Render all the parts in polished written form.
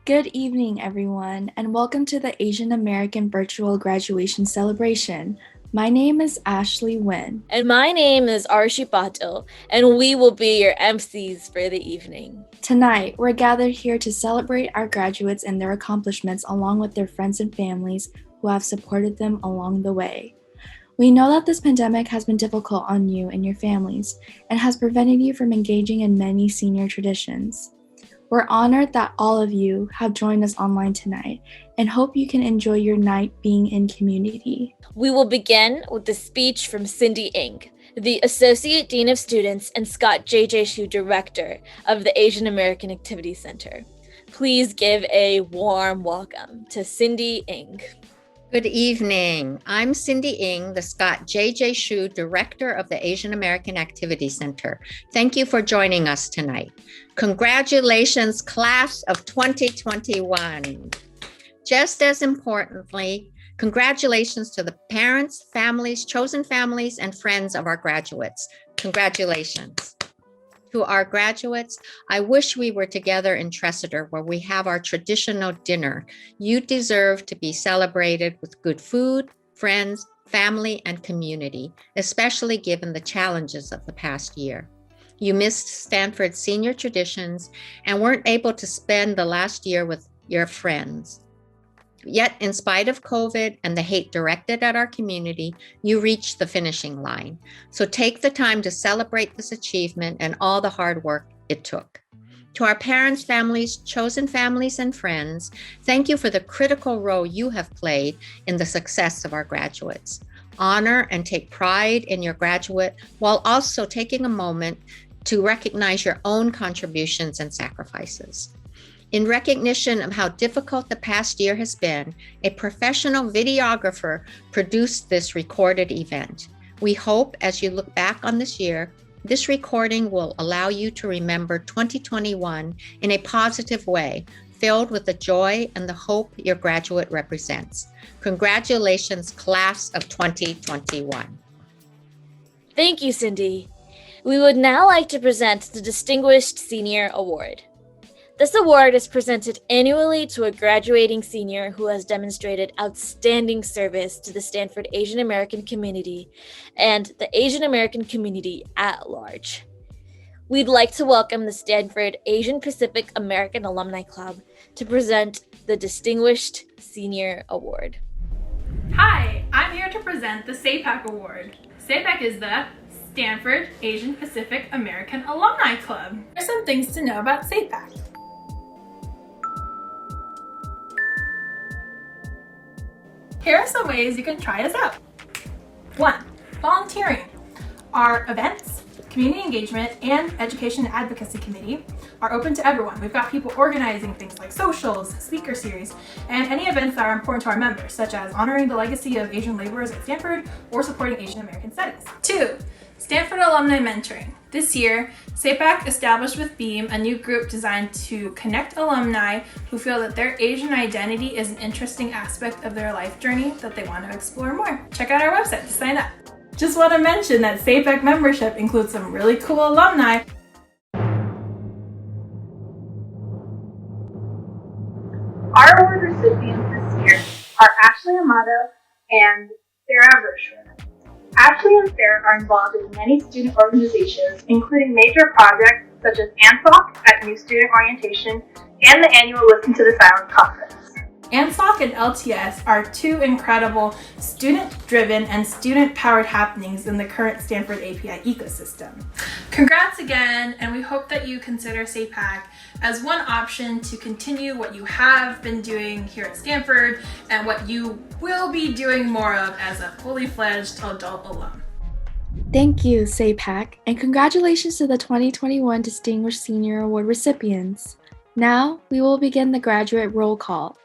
Good evening, everyone, and welcome to the Asian American Virtual Graduation Celebration. My name is Ashley Nguyen. And my name is Arthi Bobart, and we will be your MCs for the evening. Tonight, we're gathered here to celebrate our graduates and their accomplishments along with their friends and families who have supported them along the way. We know that this pandemic has been difficult on you and your families and has prevented you from engaging in many senior traditions. We're honored that all of you have joined us online tonight and hope you can enjoy your night being in community. We will begin with the speech from Cindy Ng, the Associate Dean of Students, and Scott J.J. Hsu, Director of the Asian American Activity Center. Please give a warm welcome to Cindy Ng. Good evening. I'm Cindy Ng, the Scott J.J. Hsu, Director of the Asian American Activity Center. Thank you for joining us tonight. Congratulations, class of 2021. Just as importantly, congratulations to the parents, families, chosen families, and friends of our graduates. Congratulations. To our graduates, I wish we were together in Tresidder where we have our traditional dinner. You deserve to be celebrated with good food, friends, family, and community, especially given the challenges of the past year. You missed Stanford's senior traditions and weren't able to spend the last year with your friends. Yet, in spite of COVID and the hate directed at our community, you reached the finishing line. So take the time to celebrate this achievement and all the hard work it took. To our parents, families, chosen families, and friends, thank you for the critical role you have played in the success of our graduates. Honor and take pride in your graduate while also taking a moment to recognize your own contributions and sacrifices. In recognition of how difficult the past year has been, a professional videographer produced this recorded event. We hope as you look back on this year, this recording will allow you to remember 2021 in a positive way, filled with the joy and the hope your graduate represents. Congratulations, class of 2021. Thank you, Cindy. We would now like to present the Distinguished Senior Award. This award is presented annually to a graduating senior who has demonstrated outstanding service to the Stanford Asian American community and the Asian American community at large. We'd like to welcome the Stanford Asian Pacific American Alumni Club to present the Distinguished Senior Award. Hi, I'm here to present the SAPAC Award. SAPAC is the Stanford Asian Pacific American Alumni Club. Here's some things to know about SAPAC. Here are some ways you can try us out. 1. Volunteering. Our events, community engagement, and education and advocacy committee are open to everyone. We've got people organizing things like socials, speaker series, and any events that are important to our members, such as honoring the legacy of Asian laborers at Stanford or supporting Asian American studies. 2. Stanford Alumni Mentoring. This year, SAPAC established with Beam a new group designed to connect alumni who feel that their Asian identity is an interesting aspect of their life journey that they want to explore more. Check out our website to sign up. Just want to mention that SAPAC membership includes some really cool alumni. Our award recipients this year are Ashley Amato and Sarah Bershwin. Ashley and Sarah are involved in many student organizations, including major projects such as ANSOC at New Student Orientation and the annual Listen to the Silence Conference. ANSOC and LTS are two incredible student-driven and student-powered happenings in the current Stanford API ecosystem. Congrats again, and we hope that you consider SAPAC as one option to continue what you have been doing here at Stanford and what you will be doing more of as a fully fledged adult alum. Thank you, SAPAC, and congratulations to the 2021 Distinguished Senior Award recipients. Now, we will begin the graduate roll call.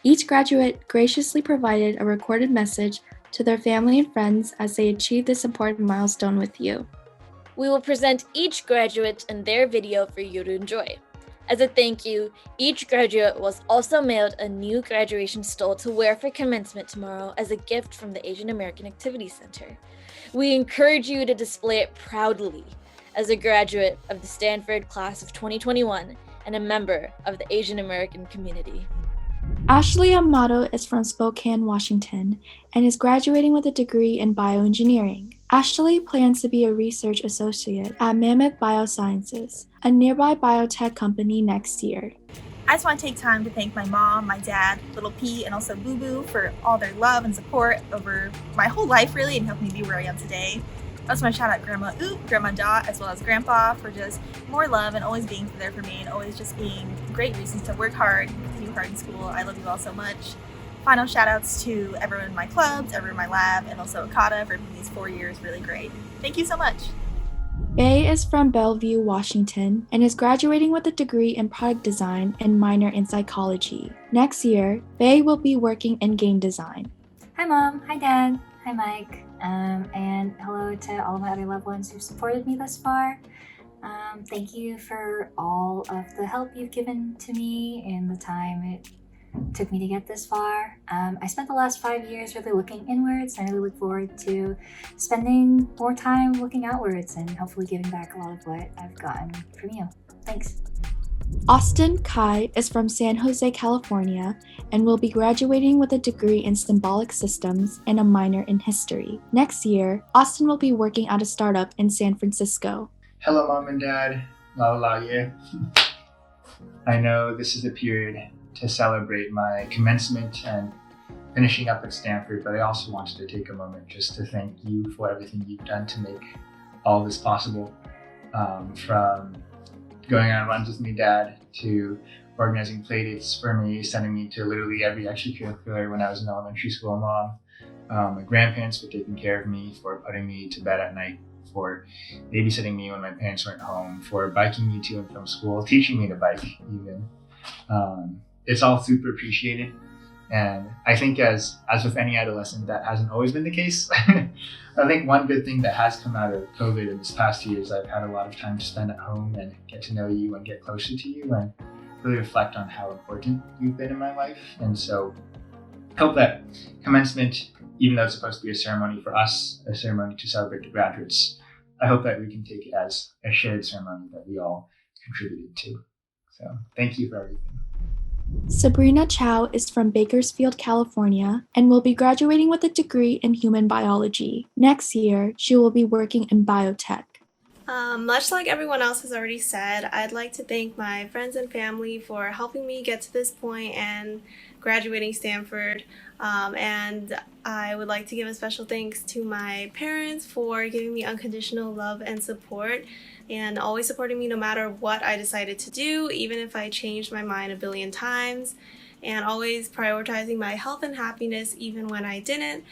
Each graduate graciously provided a recorded message to their family and friends as they achieved this important milestone with you. We will present each graduate and their video for you to enjoy. As a thank you, each graduate was also mailed a new graduation stole to wear for commencement tomorrow as a gift from the Asian American Activity Center. We encourage you to display it proudly as a graduate of the Stanford class of 2021 and a member of the Asian American community. Ashley Amato is from Spokane, Washington, and is graduating with a degree in bioengineering. Ashley plans to be a research associate at Mammoth Biosciences, a nearby biotech company, next year. I just want to take time to thank my mom, my dad, Little P, and also Boo Boo for all their love and support over my whole life, really, and helping me be where I am today. I also want to shout out Grandma Oop, Grandma Dot, as well as Grandpa for just more love and always being there for me and always just being great reasons to work hard and continue hard in school. I love you all so much. Final shout outs to everyone in my clubs, everyone in my lab, and also Okada for making these 4 years really great. Thank you so much. Bay is from Bellevue, Washington, and is graduating with a degree in product design and minor in psychology. Next year, Bay will be working in game design. Hi Mom, hi Dad, hi Mike, and hello to all of my other loved ones who've supported me thus far. Thank you for all of the help you've given to me and the time it took me to get this far. I spent the last 5 years really looking inwards, and I really look forward to spending more time looking outwards and hopefully giving back a lot of what I've gotten from you. Thanks. Austin Kai is from San Jose, California, and will be graduating with a degree in symbolic systems and a minor in history. Next year, Austin will be working at a startup in San Francisco. Hello, Mom and Dad. Lola Abuelo. I know this is a period to celebrate my commencement and finishing up at Stanford, but I also wanted to take a moment just to thank you for everything you've done to make all this possible. From going on runs with me, Dad, to organizing playdates for me, sending me to literally every extracurricular when I was in elementary school, Mom. My grandparents for taking care of me, for putting me to bed at night, for babysitting me when my parents weren't home, for biking me to and from school, teaching me to bike even. It's all super appreciated. And I think as with any adolescent, that hasn't always been the case. I think one good thing that has come out of COVID in this past year is I've had a lot of time to spend at home and get to know you and get closer to you and really reflect on how important you've been in my life. And so I hope that commencement, even though it's supposed to be a ceremony for us, a ceremony to celebrate the graduates, I hope that we can take it as a shared ceremony that we all contributed to. So thank you for everything. Sabrina Chao is from Bakersfield, California, and will be graduating with a degree in human biology. Next year, she will be working in biotech. Much like everyone else has already said, I'd like to thank my friends and family for helping me get to this point and graduating Stanford. And I would like to give a special thanks to my parents for giving me unconditional love and support and always supporting me no matter what I decided to do, even if I changed my mind a billion times, and always prioritizing my health and happiness even when I didn't.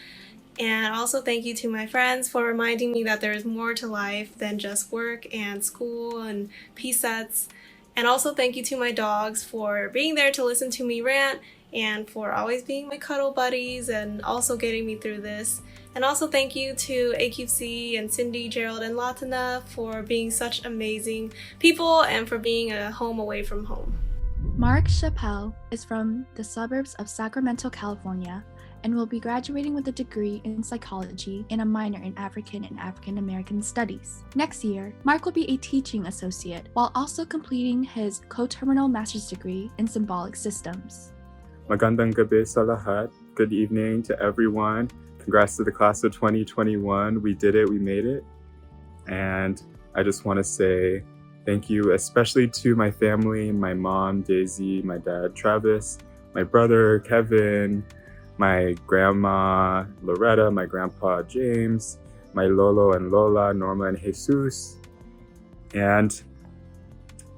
And also thank you to my friends for reminding me that there is more to life than just work and school and PSETs. And also thank you to my dogs for being there to listen to me rant and for always being my cuddle buddies and also getting me through this. And also thank you to AQC and Cindy, Gerald, and Latina for being such amazing people and for being a home away from home. Mark Chappelle is from the suburbs of Sacramento, California, and will be graduating with a degree in psychology and a minor in African and African American studies. Next year, Mark will be a teaching associate while also completing his coterminal master's degree in symbolic systems. Magandang gabi sa lahat. Good evening to everyone. Congrats to the class of 2021. We did it, we made it. And I just want to say thank you, especially to my family, my mom, Daisy, my dad, Travis, my brother, Kevin, my grandma, Loretta, my grandpa, James, my Lolo and Lola, Norma and Jesus, and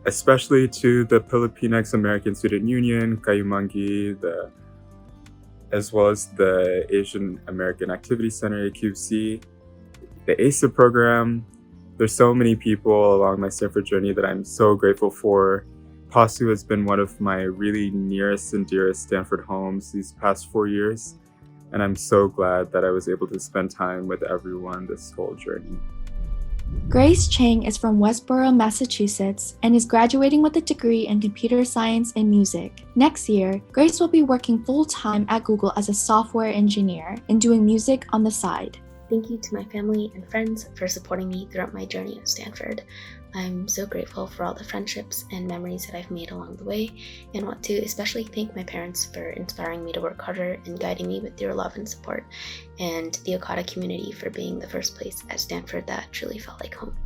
especially to the Filipinx American Student Union, Kayumangi, as well as the Asian American Activity Center, AQC, the ASA program. There's so many people along my Stanford journey that I'm so grateful for. PASU has been one of my really nearest and dearest Stanford homes these past 4 years, and I'm so glad that I was able to spend time with everyone this whole journey. Grace Chang is from Westboro, Massachusetts, and is graduating with a degree in computer science and music. Next year, Grace will be working full-time at Google as a software engineer and doing music on the side. Thank you to my family and friends for supporting me throughout my journey at Stanford. I'm so grateful for all the friendships and memories that I've made along the way, and want to especially thank my parents for inspiring me to work harder and guiding me with their love and support, and the Okada community for being the first place at Stanford that truly felt like home.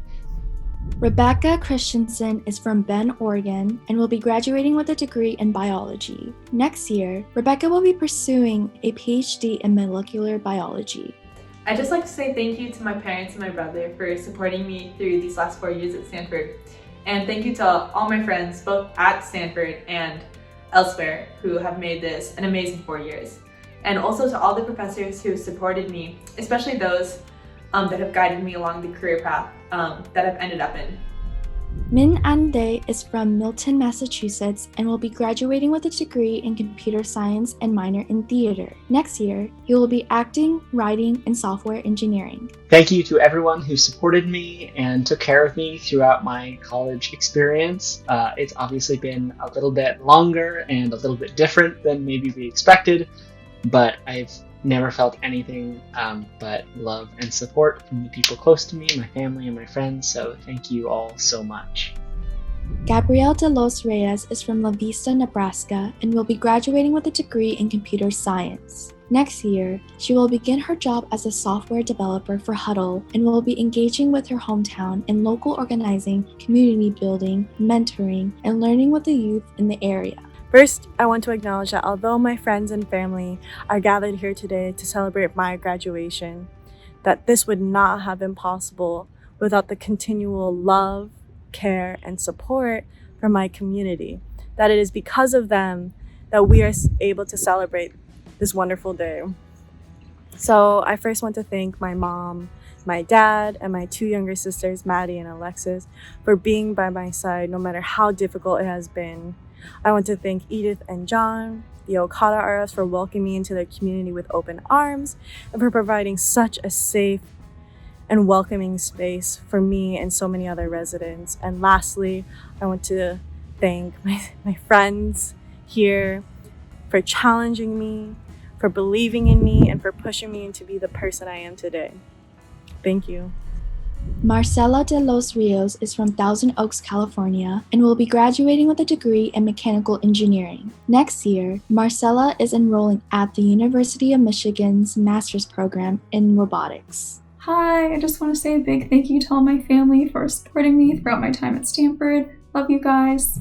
Rebecca Christensen is from Bend, Oregon, and will be graduating with a degree in biology. Next year, Rebecca will be pursuing a PhD in molecular biology. I'd just like to say thank you to my parents and my brother for supporting me through these last 4 years at Stanford. And thank you to all my friends, both at Stanford and elsewhere, who have made this an amazing 4 years. And also to all the professors who supported me, especially those that have guided me along the career path that I've ended up in. Min An Dae is from Milton, Massachusetts, and will be graduating with a degree in computer science and minor in theater. Next year, he will be acting, writing, and software engineering. Thank you to everyone who supported me and took care of me throughout my college experience. It's obviously been a little bit longer and a little bit different than maybe we expected, but I've never felt anything but love and support from the people close to me, my family and my friends, so thank you all so much. Gabrielle De Los Reyes is from La Vista, Nebraska, and will be graduating with a degree in computer science. Next year, she will begin her job as a software developer for Huddle and will be engaging with her hometown in local organizing, community building, mentoring, and learning with the youth in the area. First, I want to acknowledge that although my friends and family are gathered here today to celebrate my graduation, that this would not have been possible without the continual love, care, and support from my community. That it is because of them that we are able to celebrate this wonderful day. So I first want to thank my mom, my dad, and my 2 younger sisters, Maddie and Alexis, for being by my side no matter how difficult it has been. I want to thank Edith and John, the Okada RFs, for welcoming me into their community with open arms and for providing such a safe and welcoming space for me and so many other residents. And lastly, I want to thank my friends here for challenging me, for believing in me, and for pushing me to be the person I am today. Thank you. Marcela de los Rios is from Thousand Oaks, California, and will be graduating with a degree in mechanical engineering. Next year, Marcela is enrolling at the University of Michigan's master's program in robotics. Hi, I just want to say a big thank you to all my family for supporting me throughout my time at Stanford. Love you guys.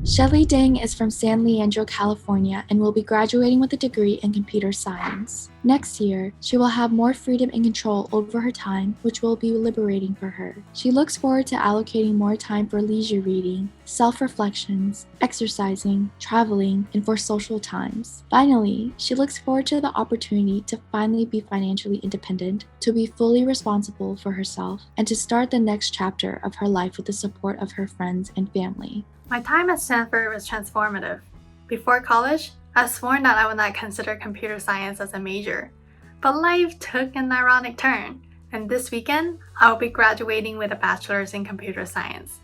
Shelly Ding is from San Leandro, California, and will be graduating with a degree in computer science. Next year, she will have more freedom and control over her time, which will be liberating for her. She looks forward to allocating more time for leisure reading, self-reflections, exercising, traveling, and for social times. Finally, she looks forward to the opportunity to finally be financially independent, to be fully responsible for herself, and to start the next chapter of her life with the support of her friends and family. My time at Stanford was transformative. Before college, I was sworn that I would not consider computer science as a major. But life took an ironic turn, and this weekend, I will be graduating with a bachelor's in computer science.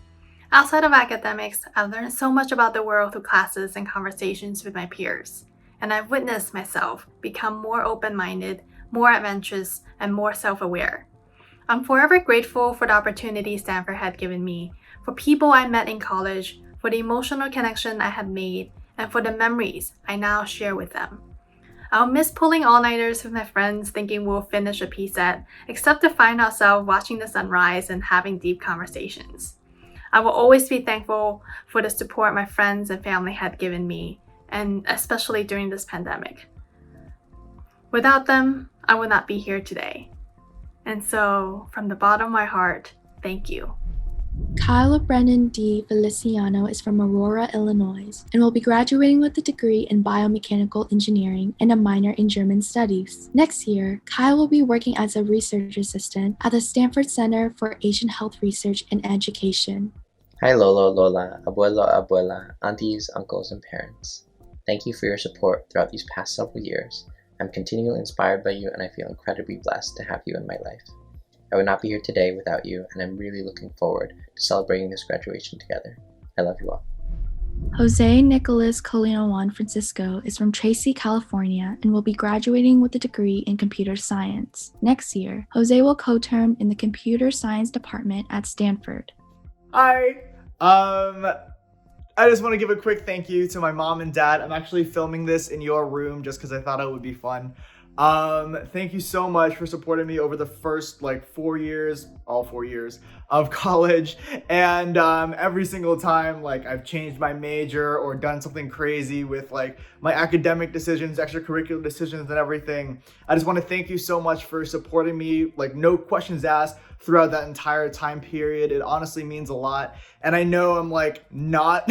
Outside of academics, I've learned so much about the world through classes and conversations with my peers, and I've witnessed myself become more open-minded, more adventurous, and more self-aware. I'm forever grateful for the opportunity Stanford had given me, for people I met in college, for the emotional connection I had made, and for the memories I now share with them. I'll miss pulling all-nighters with my friends thinking we'll finish a piece set, except to find ourselves watching the sunrise and having deep conversations. I will always be thankful for the support my friends and family had given me, and especially during this pandemic. Without them, I would not be here today. And so, from the bottom of my heart, thank you. Kayla Brennan D. Feliciano is from Aurora, Illinois, and will be graduating with a degree in biomechanical engineering and a minor in German studies. Next year, Kyle will be working as a research assistant at the Stanford Center for Asian Health Research and Education. Hi Lolo, Lola, Abuelo, Abuela, aunties, uncles, and parents. Thank you for your support throughout these past several years. I'm continually inspired by you, and I feel incredibly blessed to have you in my life. I would not be here today without you, and I'm really looking forward to celebrating this graduation together. I love you all. Jose Nicolas Colino Juan Francisco is from Tracy, California, and will be graduating with a degree in computer science. Next year, Jose will co-term in the computer science department at Stanford. Hi. I just want to give a quick thank you to my mom and dad. I'm actually filming this in your room just because I thought it would be fun. Thank you so much for supporting me over the first all 4 years of college. And every single time I've changed my major or done something crazy with my academic decisions, extracurricular decisions and everything. I just want to thank you so much for supporting me, no questions asked, throughout that entire time period. It honestly means a lot. And I know I'm not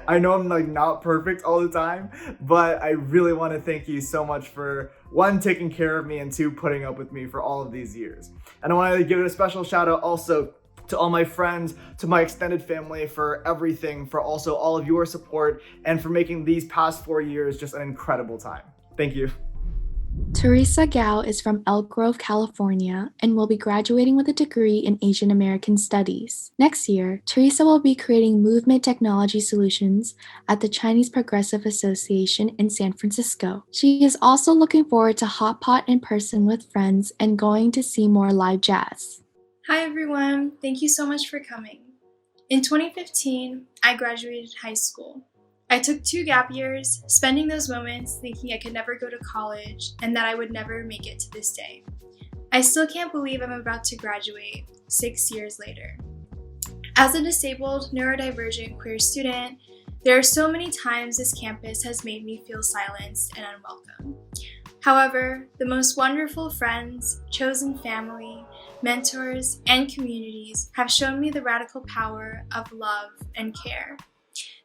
not perfect all the time, but I really want to thank you so much for one, taking care of me, and two, putting up with me for all of these years. And I want to give a special shout out also to all my friends, to my extended family for everything, for also all of your support, and for making these past 4 years just an incredible time. Thank you. Teresa Gao is from Elk Grove, California, and will be graduating with a degree in Asian American Studies. Next year, Teresa will be creating movement technology solutions at the Chinese Progressive Association in San Francisco. She is also looking forward to hot pot in person with friends and going to see more live jazz. Hi everyone, thank you so much for coming. In 2015, I graduated high school. I took 2 gap years, spending those moments thinking I could never go to college and that I would never make it to this day. I still can't believe I'm about to graduate 6 years later. As a disabled, neurodivergent queer student, there are so many times this campus has made me feel silenced and unwelcome. However, the most wonderful friends, chosen family, mentors, and communities have shown me the radical power of love and care.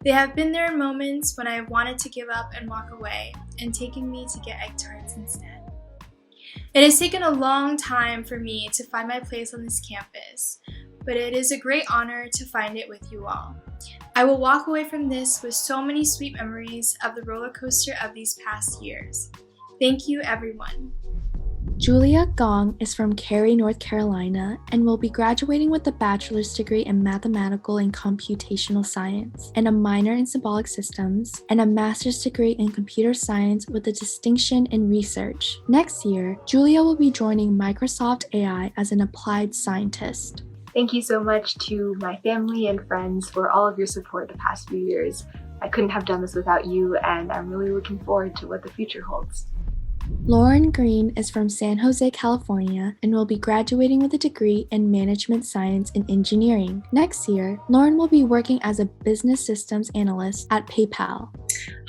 They have been there in moments when I have wanted to give up and walk away, and taken me to get egg tarts instead. It has taken a long time for me to find my place on this campus, but it is a great honor to find it with you all. I will walk away from this with so many sweet memories of the roller coaster of these past years. Thank you, everyone. Julia Gong is from Cary, North Carolina, and will be graduating with a bachelor's degree in mathematical and computational science, and a minor in symbolic systems, and a master's degree in computer science with a distinction in research. Next year, Julia will be joining Microsoft AI as an applied scientist. Thank you so much to my family and friends for all of your support the past few years. I couldn't have done this without you, and I'm really looking forward to what the future holds. Lauren Green is from San Jose, California, and will be graduating with a degree in management science and engineering. Next year, Lauren will be working as a business systems analyst at PayPal.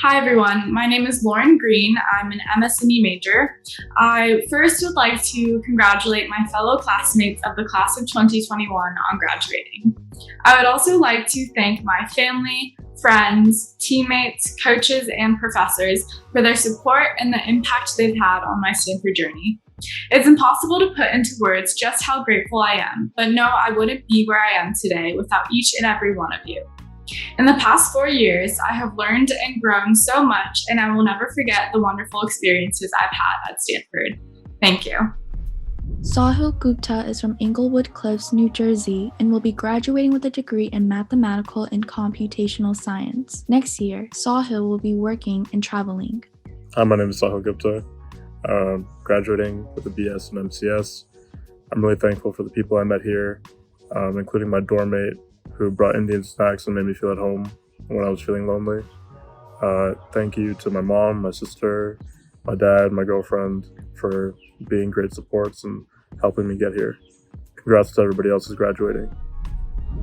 Hi everyone, my name is Lauren Green. I'm an MS&E major. I first would like to congratulate my fellow classmates of the class of 2021 on graduating. I would also like to thank my family, friends, teammates, coaches, and professors for their support and the impact they've had on my Stanford journey. It's impossible to put into words just how grateful I am, but no, I wouldn't be where I am today without each and every one of you. In the past 4 years, I have learned and grown so much, and I will never forget the wonderful experiences I've had at Stanford. Thank you. Sahil Gupta is from Englewood Cliffs, New Jersey, and will be graduating with a degree in mathematical and computational science. Next year, Sahil will be working and traveling. Hi, my name is Sahil Gupta. Graduating with a BS in MCS. I'm really thankful for the people I met here, including my dorm mate who brought Indian snacks and made me feel at home when I was feeling lonely. Thank you to my mom, my sister, my dad, my girlfriend for being great supports and helping me get here. Congrats to everybody else who's graduating.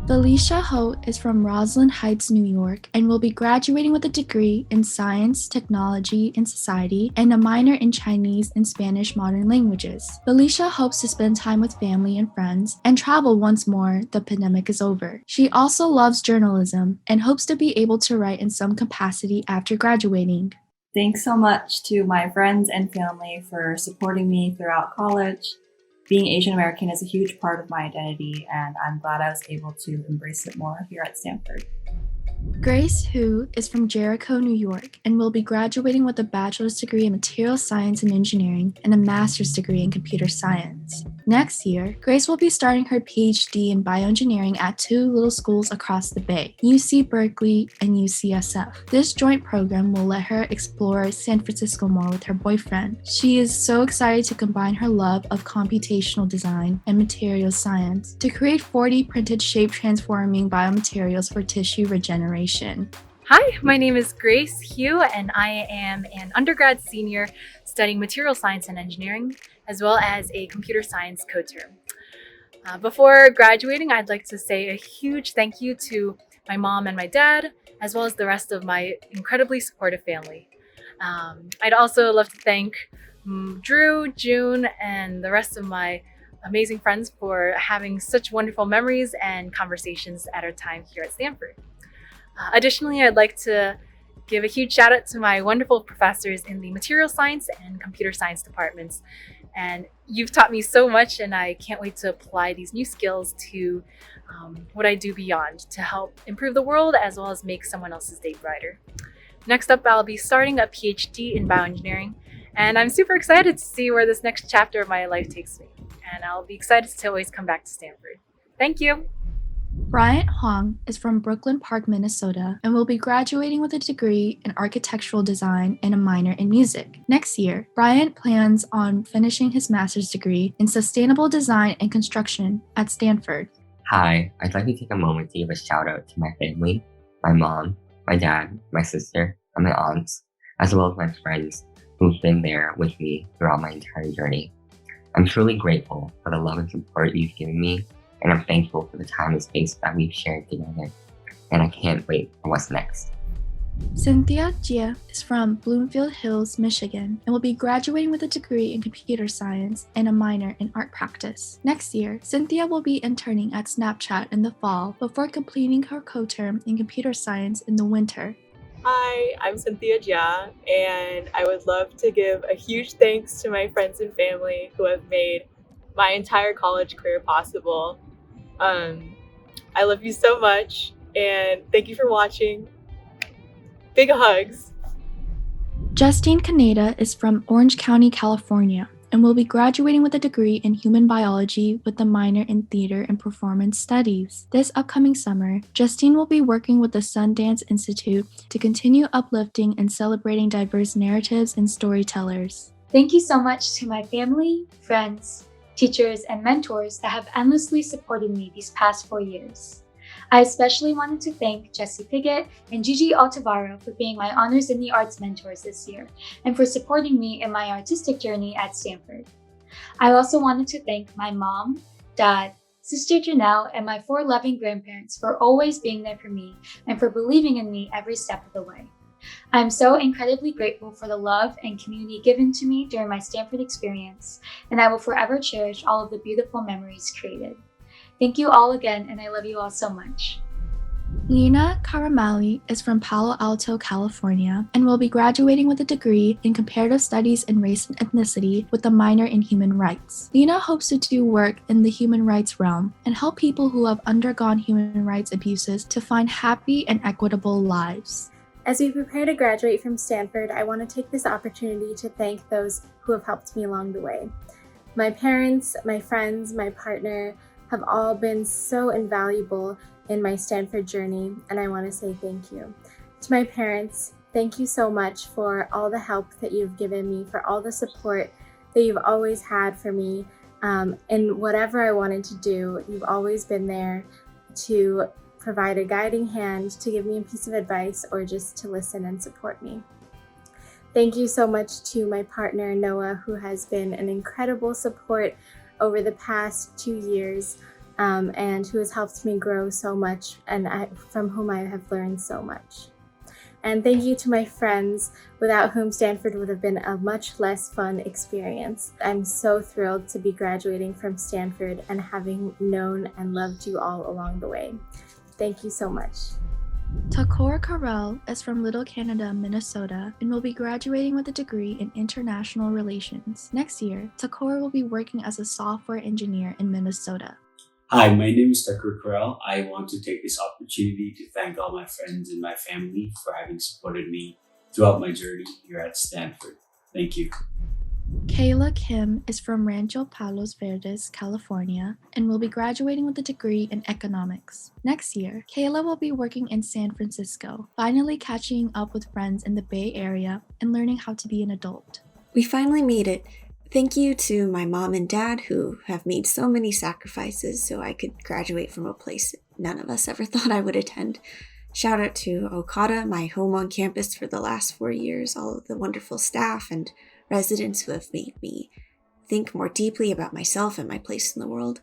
Alicia Ho is from Roslyn Heights, New York, and will be graduating with a degree in Science, Technology, and Society, and a minor in Chinese and Spanish modern languages. Alicia hopes to spend time with family and friends and travel once more the pandemic is over. She also loves journalism and hopes to be able to write in some capacity after graduating. Thanks so much to my friends and family for supporting me throughout college. Being Asian American is a huge part of my identity, and I'm glad I was able to embrace it more here at Stanford. Grace Hu is from Jericho, New York, and will be graduating with a bachelor's degree in material science and engineering and a master's degree in computer science. Next year, Grace will be starting her PhD in bioengineering at two little schools across the Bay, UC Berkeley and UCSF. This joint program will let her explore San Francisco more with her boyfriend. She is so excited to combine her love of computational design and materials science to create 4D printed shape transforming biomaterials for tissue regeneration. Hi, my name is Grace Hugh, and I am an undergrad senior studying material science and engineering, as well as a computer science co-term. Before graduating, I'd like to say a huge thank you to my mom and my dad, as well as the rest of my incredibly supportive family. I'd also love to thank Drew, June, and the rest of my amazing friends for having such wonderful memories and conversations at our time here at Stanford. Additionally, I'd like to give a huge shout out to my wonderful professors in the material science and computer science departments. And you've taught me so much, and I can't wait to apply these new skills to what I do beyond to help improve the world as well as make someone else's day brighter. Next up, I'll be starting a PhD in bioengineering, and I'm super excited to see where this next chapter of my life takes me. And I'll be excited to always come back to Stanford. Thank you. Bryant Huang is from Brooklyn Park, Minnesota, and will be graduating with a degree in architectural design and a minor in music. Next year, Bryant plans on finishing his master's degree in sustainable design and construction at Stanford. Hi, I'd like to take a moment to give a shout out to my family, my mom, my dad, my sister, and my aunts, as well as my friends who've been there with me throughout my entire journey. I'm truly grateful for the love and support you've given me, and I'm thankful for the time and space that we've shared together, and I can't wait for what's next. Cynthia Gia is from Bloomfield Hills, Michigan, and will be graduating with a degree in computer science and a minor in art practice. Next year, Cynthia will be interning at Snapchat in the fall before completing her co-term in computer science in the winter. Hi, I'm Cynthia Gia, and I would love to give a huge thanks to my friends and family who have made my entire college career possible. I love you so much, and thank you for watching. Big hugs. Justine Caneda is from Orange County, California, and will be graduating with a degree in human biology with a minor in theater and performance studies. This upcoming summer, Justine will be working with the Sundance Institute to continue uplifting and celebrating diverse narratives and storytellers. Thank you so much to my family, friends, teachers, and mentors that have endlessly supported me these past 4 years. I especially wanted to thank Jessie Piggott and Gigi Altavaro for being my Honors in the Arts mentors this year and for supporting me in my artistic journey at Stanford. I also wanted to thank my mom, dad, sister Janelle, and my 4 loving grandparents for always being there for me and for believing in me every step of the way. I'm so incredibly grateful for the love and community given to me during my Stanford experience, and I will forever cherish all of the beautiful memories created. Thank you all again, and I love you all so much. Lina Carmelli is from Palo Alto, California, and will be graduating with a degree in comparative studies in race and ethnicity with a minor in human rights. Lina hopes to do work in the human rights realm and help people who have undergone human rights abuses to find happy and equitable lives. As we prepare to graduate from Stanford, I want to take this opportunity to thank those who have helped me along the way. My parents, my friends, my partner have all been so invaluable in my Stanford journey, and I want to say thank you. To my parents, thank you so much for all the help that you've given me, for all the support that you've always had for me. In whatever I wanted to do, you've always been there to provide a guiding hand, to give me a piece of advice, or just to listen and support me. Thank you so much to my partner, Noah, who has been an incredible support over the past 2 years, and who has helped me grow so much, and from whom I have learned so much. And thank you to my friends, without whom Stanford would have been a much less fun experience. I'm so thrilled to be graduating from Stanford and having known and loved you all along the way. Thank you so much. Takor Carell is from Little Canada, Minnesota, and will be graduating with a degree in international relations. Next year, Takor will be working as a software engineer in Minnesota. Hi, my name is Takor Carell. I want to take this opportunity to thank all my friends and my family for having supported me throughout my journey here at Stanford. Thank you. Kayla Kim is from Rancho Palos Verdes, California, and will be graduating with a degree in economics. Next year, Kayla will be working in San Francisco, finally catching up with friends in the Bay Area and learning how to be an adult. We finally made it. Thank you to my mom and dad who have made so many sacrifices so I could graduate from a place none of us ever thought I would attend. Shout out to Okada, my home on campus for the last 4 years, all of the wonderful staff and residents who have made me think more deeply about myself and my place in the world.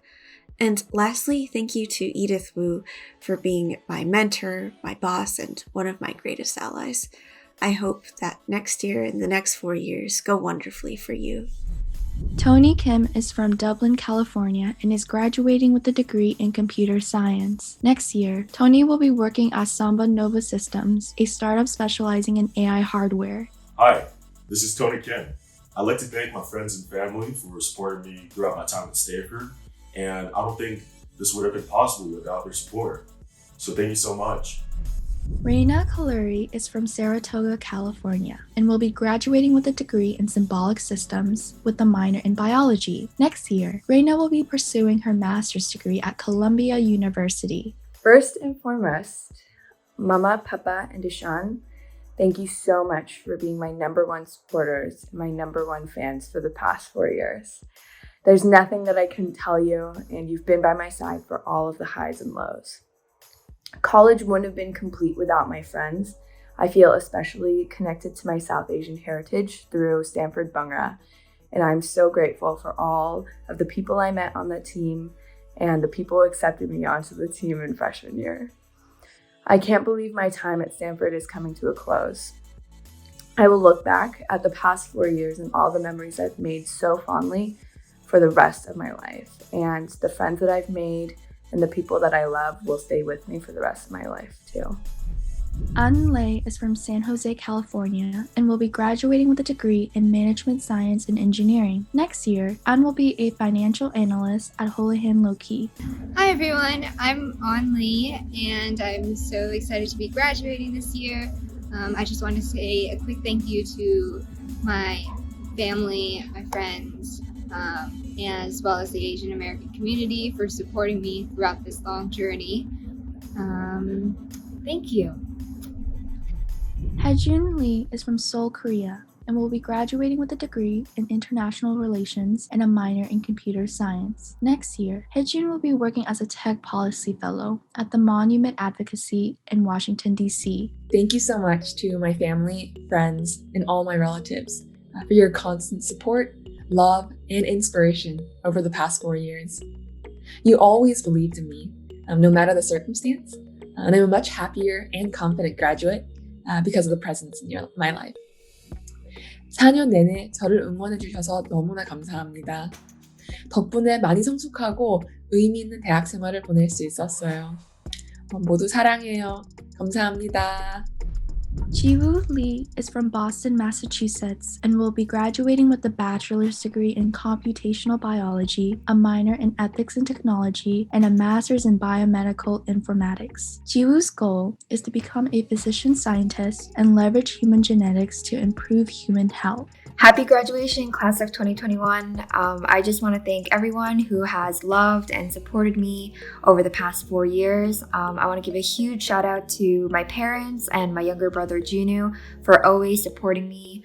And lastly, thank you to Edith Wu for being my mentor, my boss, and one of my greatest allies. I hope that next year and the next 4 years go wonderfully for you. Tony Kim is from Dublin, California, and is graduating with a degree in computer science. Next year, Tony will be working at Samba Nova Systems, a startup specializing in AI hardware. Hi, this is Tony Kim. I'd like to thank my friends and family for supporting me throughout my time at Stanford, and I don't think this would have been possible without their support. So thank you so much. Rayna Kaleri is from Saratoga, California, and will be graduating with a degree in symbolic systems with a minor in biology. Next year, Rayna will be pursuing her master's degree at Columbia University. First and foremost, Mama, Papa, and Deshaun, thank you so much for being my #1 supporters, my #1 fans for the past 4 years. There's nothing that I couldn't tell you, and you've been by my side for all of the highs and lows. College wouldn't have been complete without my friends. I feel especially connected to my South Asian heritage through Stanford Bhangra, and I'm so grateful for all of the people I met on that team and the people who accepted me onto the team in freshman year. I can't believe my time at Stanford is coming to a close. I will look back at the past 4 years and all the memories I've made so fondly for the rest of my life, and the friends that I've made and the people that I love will stay with me for the rest of my life too. Hjun Lee is from San Jose, California, and will be graduating with a degree in management science and engineering. Next year, An will be a financial analyst at Houlihan Lokey. Hi everyone, I'm An Lee, and I'm so excited to be graduating this year. I just want to say a quick thank you to my family, my friends, as well as the Asian American community for supporting me throughout this long journey. Thank you. Hjun Lee is from Seoul, Korea, and will be graduating with a degree in international relations and a minor in computer science. Next year, Hjun will be working as a tech policy fellow at the Monument Advocacy in Washington, D.C. Thank you so much to my family, friends, and all my relatives for your constant support, love, and inspiration over the past 4 years. You always believed in me, no matter the circumstance, and I'm a much happier and confident graduate because of the presence in my life. 4년 내내 저를 응원해주셔서 너무나 감사합니다. 덕분에 많이 성숙하고 의미 있는 대학 생활을 보낼 수 있었어요. 모두 사랑해요. 감사합니다. Jiwoo Lee is from Boston, Massachusetts, and will be graduating with a bachelor's degree in computational biology, a minor in ethics and technology, and a master's in biomedical informatics. Jiwoo's goal is to become a physician scientist and leverage human genetics to improve human health. Happy graduation, class of 2021. I just want to thank everyone who has loved and supported me over the past 4 years. I want to give a huge shout out to my parents and my younger brother Junoo for always supporting me.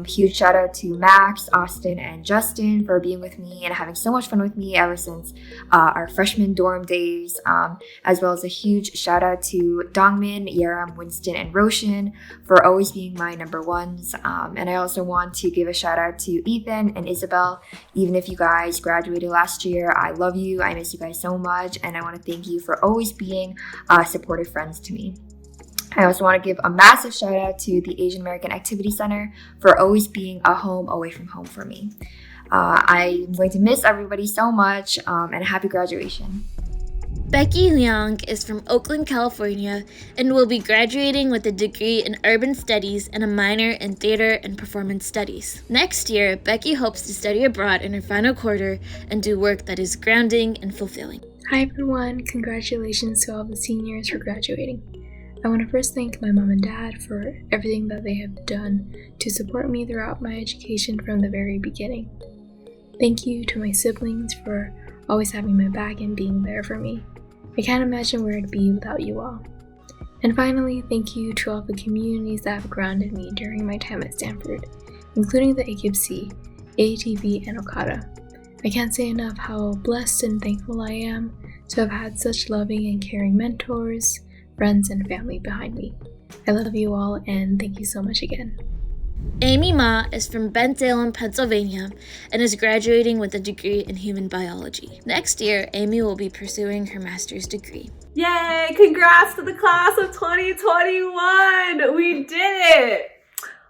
Huge shout out to Max, Austin, and Justin for being with me and having so much fun with me ever since our freshman dorm days, as well as a huge shout out to Dongmin, Yeram, Winston, and Roshan for always being my #1s. And I also want to give a shout out to Ethan and Isabel. Even if you guys graduated last year, I love you. I miss you guys so much, and I want to thank you for always being supportive friends to me. I also want to give a massive shout out to the Asian American Activity Center for always being a home away from home for me. I'm going to miss everybody so much, and happy graduation. Becky Young is from Oakland, California, and will be graduating with a degree in urban studies and a minor in theater and performance studies. Next year, Becky hopes to study abroad in her final quarter and do work that is grounding and fulfilling. Hi everyone, congratulations to all the seniors for graduating. I want to first thank my mom and dad for everything that they have done to support me throughout my education from the very beginning. Thank you to my siblings for always having my back and being there for me. I can't imagine where I'd be without you all. And finally, thank you to all the communities that have grounded me during my time at Stanford, including the AQC, AATV, and Okada. I can't say enough how blessed and thankful I am to have had such loving and caring mentors, friends, and family behind me. I love you all, and thank you so much again. Amy Ma is from Bensalem, Pennsylvania, and is graduating with a degree in human biology. Next year, Amy will be pursuing her master's degree. Yay! Congrats to the class of 2021! We did it!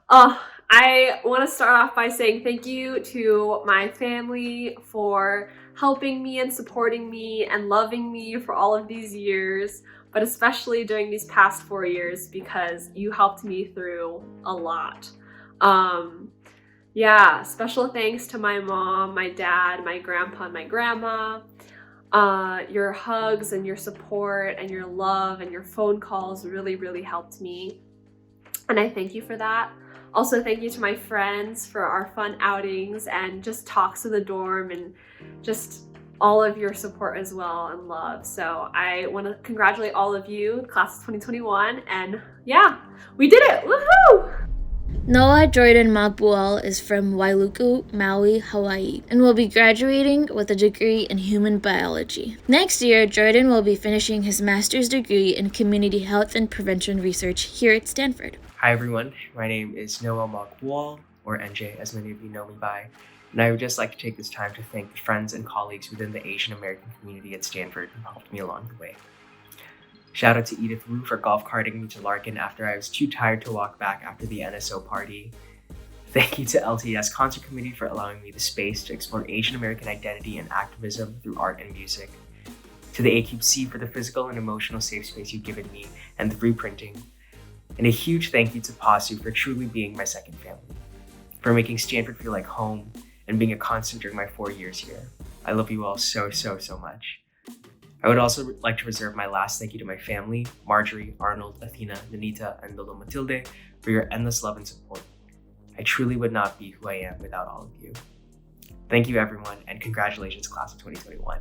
I want to start off by saying thank you to my family for helping me and supporting me and loving me for all of these years, but especially during these past 4 years because you helped me through a lot. Special thanks to my mom, my dad, my grandpa, and my grandma. Your hugs and your support and your love and your phone calls really, really helped me. And I thank you for that. Also, thank you to my friends for our fun outings and just talks in the dorm and just all of your support as well and love. So I want to congratulate all of you, class of 2021, and yeah, we did it! Woohoo! Noah Jordan Magbual is from Wailuku, Maui, Hawaii, and will be graduating with a degree in human biology. Next year, Jordan will be finishing his master's degree in community health and prevention research here at Stanford. Hi everyone, my name is Noah Magbual, or NJ as many of you know me by, and I would just like to take this time to thank the friends and colleagues within the Asian American community at Stanford who helped me along the way. Shout out to Edith Wu for golf carting me to Larkin after I was too tired to walk back after the NSO party. Thank you to LTS Concert Committee for allowing me the space to explore Asian American identity and activism through art and music. To the AQC for the physical and emotional safe space you've given me and the reprinting. And a huge thank you to PASU for truly being my second family, for making Stanford feel like home and being a constant during my 4 years here. I love you all so, so, so much. I would also like to reserve my last thank you to my family, Marjorie, Arnold, Athena, Nanita, and Lolo Matilde, for your endless love and support. I truly would not be who I am without all of you. Thank you everyone, and congratulations class of 2021.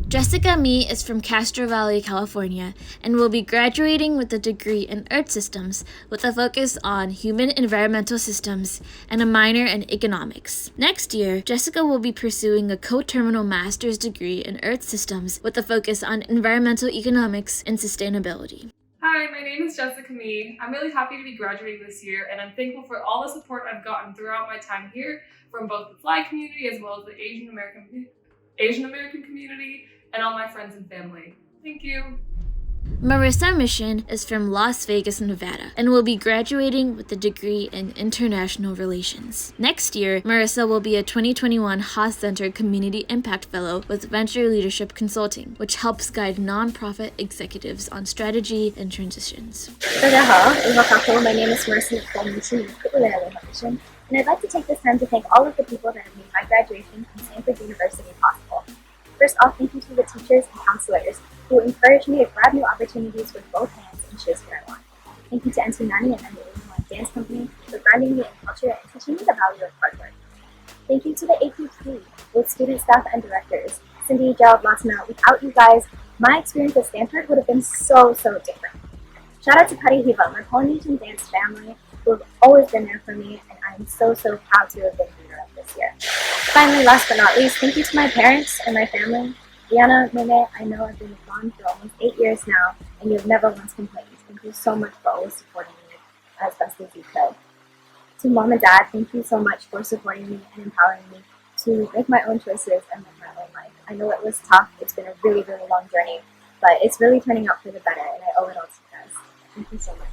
Jessica Mee is from Castro Valley, California, and will be graduating with a degree in Earth Systems with a focus on human environmental systems and a minor in economics. Next year, Jessica will be pursuing a co-terminal master's degree in Earth Systems with a focus on environmental economics and sustainability. Hi, my name is Jessica Mee. I'm really happy to be graduating this year, and I'm thankful for all the support I've gotten throughout my time here from both the Fly community as well as the Asian American community and all my friends and family. Thank you. Marissa Mission is from Las Vegas, Nevada, and will be graduating with a degree in International Relations. Next year, Marissa will be a 2021 Haas Center Community Impact Fellow with Venture Leadership Consulting, which helps guide nonprofit executives on strategy and transitions. 大家好，你好，my name is Marissa from Mission, and I'd like to take this time to thank all of the people that have made my graduation from Stanford University possible. First off, thank you to the teachers and counselors who encouraged me to grab new opportunities with both hands and chase what I want. Thank you to NT Nani and MBA Dance Company for grounding me in culture and teaching me the value of hard work. Thank you to the AQC, both student staff and directors, Cindy, Gerald, Latina. Without you guys, my experience at Stanford would have been so different. Shout out to Pari Hiva, my Polynesian dance family, who have always been there for me, and I'm so proud to have been leader of this year. Finally, last but not least, thank you to my parents and my family. Liana, Nene, I know I've been gone for almost 8 years now, and you've never once complained. Thank you so much for always supporting me as best as you could. To Mom and Dad, thank you so much for supporting me and empowering me to make my own choices and live my own life. I know it was tough. It's been a really long journey, but it's really turning out for the better, and I owe it all to you guys. Thank you so much.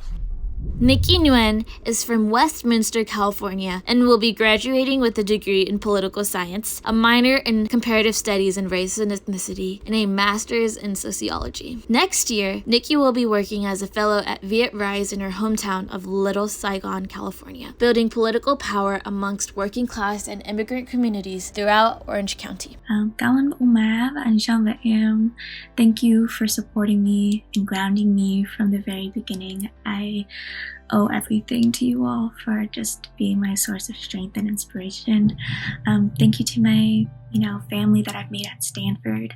Nikki Nguyen is from Westminster, California, and will be graduating with a degree in political science, a minor in comparative studies in race and ethnicity, and a master's in sociology. Next year, Nikki will be working as a fellow at Viet Rise in her hometown of Little Saigon, California, building political power amongst working class and immigrant communities throughout Orange County. Cảm ơn bố má và anh Sean và em. Thank you for supporting me and grounding me from the very beginning. I owe everything to you all for just being my source of strength and inspiration. Thank you to my family that I've made at Stanford,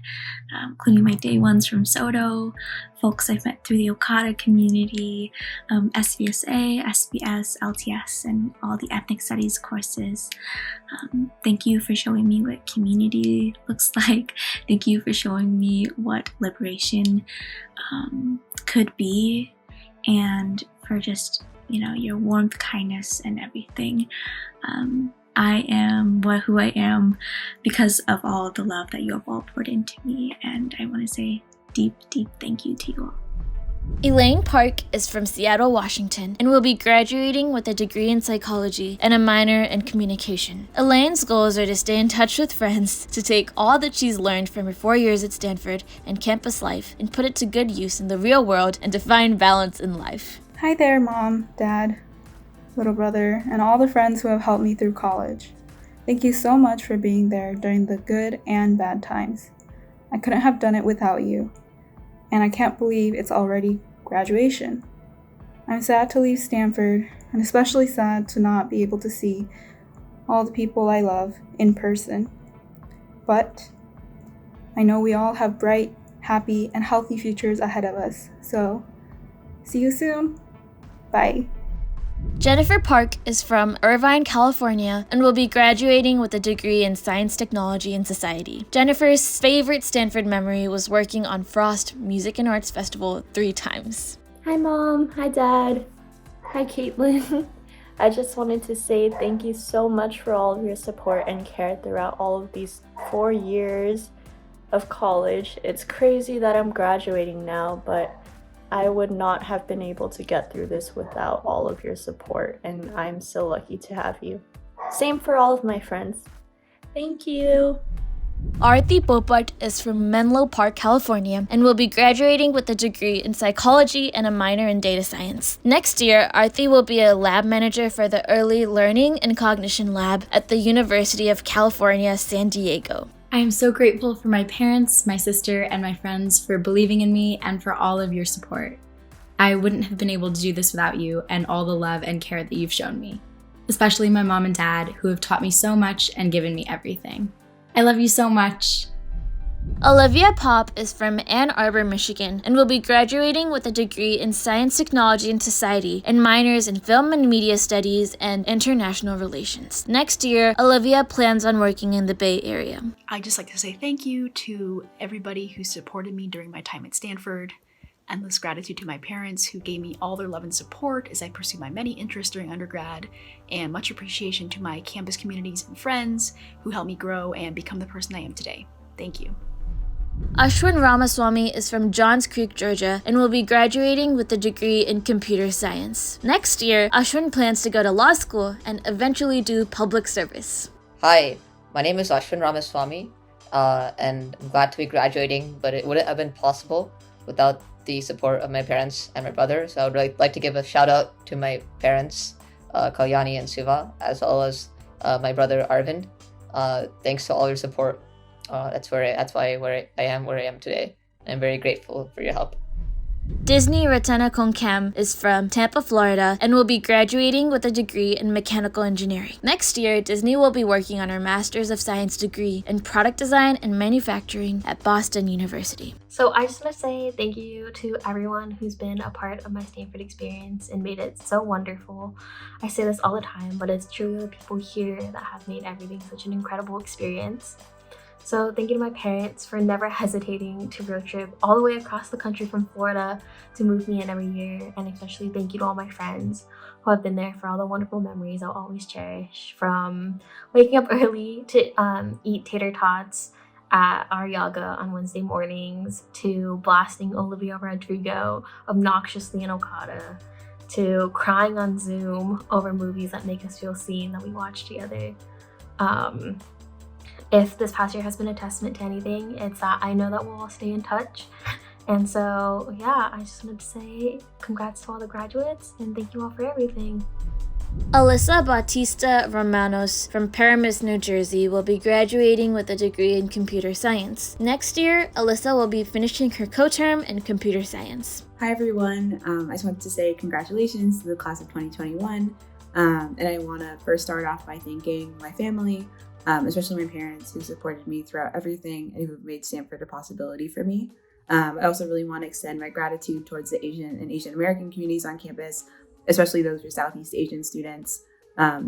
including my day ones from Soto, folks I've met through the Okada community, SVSA, SBS, LTS, and all the ethnic studies courses. Thank you for showing me what community looks like. Thank you for showing me what liberation could be, and for just your warmth, kindness, and everything. I am who I am because of all of the love that you have all poured into me, and I want to say deep, deep thank you to you all. Elaine Park is from Seattle, Washington, and will be graduating with a degree in psychology and a minor in communication. Elaine's goals are to stay in touch with friends, to take all that she's learned from her 4 years at Stanford and campus life and put it to good use in the real world and to find balance in life. Hi there, Mom, Dad, little brother, and all the friends who have helped me through college. Thank you so much for being there during the good and bad times. I couldn't have done it without you, and I can't believe it's already graduation. I'm sad to leave Stanford, and especially sad to not be able to see all the people I love in person. But I know we all have bright, happy, and healthy futures ahead of us, so see you soon. Bye. Jennifer Park is from Irvine, California, and will be graduating with a degree in Science, Technology, and Society. Jennifer's favorite Stanford memory was working on Frost Music and Arts Festival 3 times. Hi Mom, hi Dad, hi Caitlyn. I just wanted to say thank you so much for all of your support and care throughout all of these 4 years of college. It's crazy that I'm graduating now, but I would not have been able to get through this without all of your support, and I'm so lucky to have you. Same for all of my friends. Thank you. Arthi Bobart is from Menlo Park, California, and will be graduating with a degree in psychology and a minor in data science. Next year, Arthi will be a lab manager for the Early Learning and Cognition Lab at the University of California, San Diego. I am so grateful for my parents, my sister, and my friends for believing in me and for all of your support. I wouldn't have been able to do this without you and all the love and care that you've shown me, especially my mom and dad, who have taught me so much and given me everything. I love you so much. Olivia Popp is from Ann Arbor, Michigan, and will be graduating with a degree in Science, Technology, and Society and minors in Film and Media Studies and International Relations. Next year, Olivia plans on working in the Bay Area. I'd just like to say thank you to everybody who supported me during my time at Stanford. Endless gratitude to my parents who gave me all their love and support as I pursue my many interests during undergrad, and much appreciation to my campus communities and friends who helped me grow and become the person I am today. Thank you. Ashton Ramaswamy is from Johns Creek, Georgia, and will be graduating with a degree in computer science. Next year, Ashwin plans to go to law school and eventually do public service. Hi, my name is Ashton Ramaswamy, and I'm glad to be graduating, but it wouldn't have been possible without the support of my parents and my brother. So I would like to give a shout out to my parents, Kalyani and Siva, as well as my brother Arvind. Thanks to all your support. That's why I am today. I'm very grateful for your help. Disney Ratana Konkam is from Tampa, Florida, and will be graduating with a degree in mechanical engineering. Next year, Disney will be working on her Master's of Science degree in product design and manufacturing at Boston University. So I just want to say thank you to everyone who's been a part of my Stanford experience and made it so wonderful. I say this all the time, but it's truly the people here that have made everything such an incredible experience. So thank you to my parents for never hesitating to road trip all the way across the country from Florida to move me in every year. And especially thank you to all my friends who have been there for all the wonderful memories I'll always cherish. From waking up early to eat tater tots at our yoga on Wednesday mornings, to blasting Olivia Rodrigo obnoxiously in Okada, to crying on Zoom over movies that make us feel seen that we watch together. If this past year has been a testament to anything, it's that I know that we'll all stay in touch. And so, yeah, I just wanted to say congrats to all the graduates and thank you all for everything. Alyssa Bautista Romanos from Paramus, New Jersey will be graduating with a degree in computer science. Next year, Alyssa will be finishing her co-term in computer science. Hi everyone, I just wanted to say congratulations to the class of 2021. And I want to first start off by thanking my family, especially my parents who supported me throughout everything and who have made Stanford a possibility for me. I also really want to extend my gratitude towards the Asian and Asian American communities on campus, especially those for Southeast Asian students.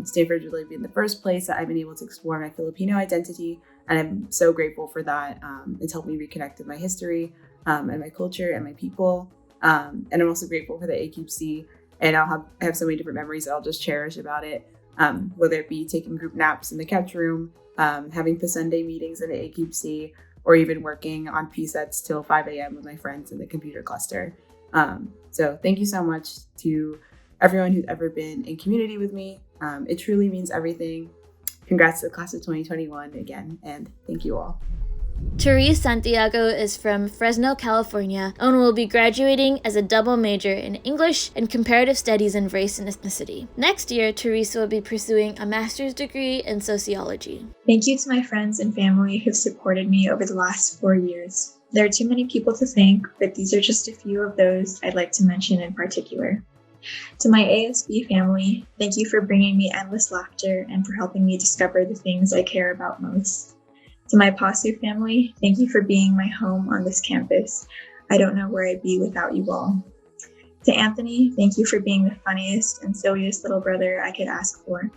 Stanford's really been the first place that I've been able to explore my Filipino identity, and I'm so grateful for that. It's helped me reconnect with my history and my culture and my people. And I'm also grateful for the AQC, and I have so many different memories that I'll just cherish about it, whether it be taking group naps in the catch room, having the Sunday meetings in the AQC, or even working on PSETs till 5 a.m. with my friends in the computer cluster. So thank you so much to everyone who's ever been in community with me. It truly means everything. Congrats to the class of 2021 again, and thank you all. Teresa Santiago is from Fresno, California, and will be graduating as a double major in English and Comparative Studies in Race and Ethnicity. Next year, Teresa will be pursuing a master's degree in sociology. Thank you to my friends and family who've supported me over the last 4 years. There are too many people to thank, but these are just a few of those I'd like to mention in particular. To my ASB family, thank you for bringing me endless laughter and for helping me discover the things I care about most. To my PASU family, thank you for being my home on this campus. I don't know where I'd be without you all. To Anthony, thank you for being the funniest and silliest little brother I could ask for.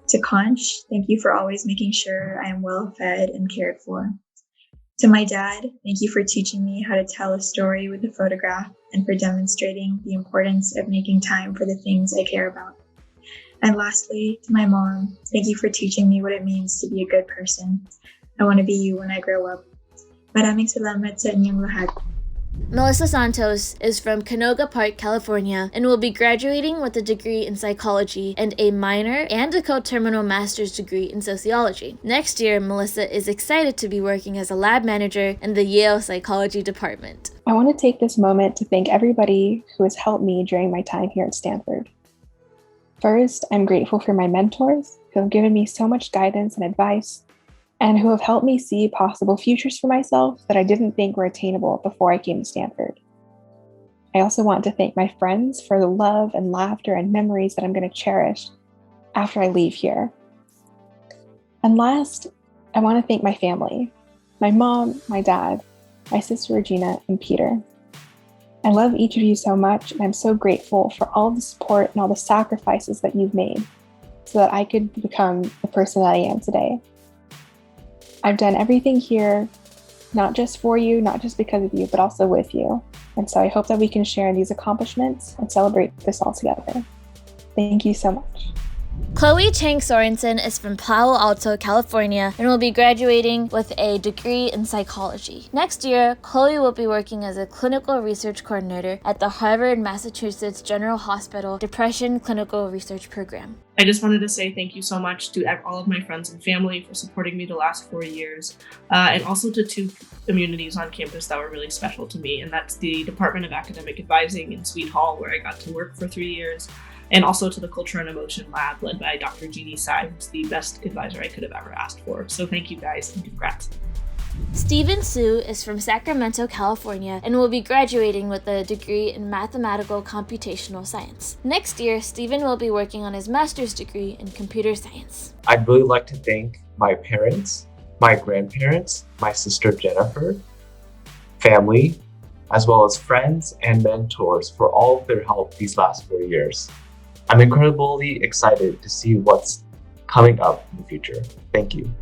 To Conch, thank you for always making sure I am well fed and cared for. To my dad, thank you for teaching me how to tell a story with a photograph and for demonstrating the importance of making time for the things I care about. And lastly, to my mom, thank you for teaching me what it means to be a good person. I want to be you when I grow up. Maraming salamat sa inyong lahat. Melissa Santos is from Canoga Park, California, and will be graduating with a degree in psychology and a minor and a coterminal master's degree in sociology. Next year, Melissa is excited to be working as a lab manager in the Yale Psychology Department. I want to take this moment to thank everybody who has helped me during my time here at Stanford. First, I'm grateful for my mentors who have given me so much guidance and advice, and who have helped me see possible futures for myself that I didn't think were attainable before I came to Stanford. I also want to thank my friends for the love and laughter and memories that I'm going to cherish after I leave here. And last, I want to thank my family, my mom, my dad, my sister Regina, and Peter. I love each of you so much, and I'm so grateful for all the support and all the sacrifices that you've made so that I could become the person that I am today. I've done everything here, not just for you, not just because of you, but also with you. And so I hope that we can share these accomplishments and celebrate this all together. Thank you so much. Chloe Chang Sorensen is from Palo Alto, California, and will be graduating with a degree in psychology. Next year, Chloe will be working as a clinical research coordinator at the Harvard, Massachusetts General Hospital Depression Clinical Research Program. I just wanted to say thank you so much to all of my friends and family for supporting me the last 4 years, and also to 2 communities on campus that were really special to me, and that's the Department of Academic Advising in Sweet Hall, where I got to work for 3 years, and also to the Culture and Emotion Lab led by Dr. Anais Sai, who's the best advisor I could have ever asked for. So thank you guys and congrats. Stephen Su is from Sacramento, California, and will be graduating with a degree in mathematical computational science. Next year, Stephen will be working on his master's degree in computer science. I'd really like to thank my parents, my grandparents, my sister Jennifer, family, as well as friends and mentors for all of their help these last 4 years. I'm incredibly excited to see what's coming up in the future. Thank you.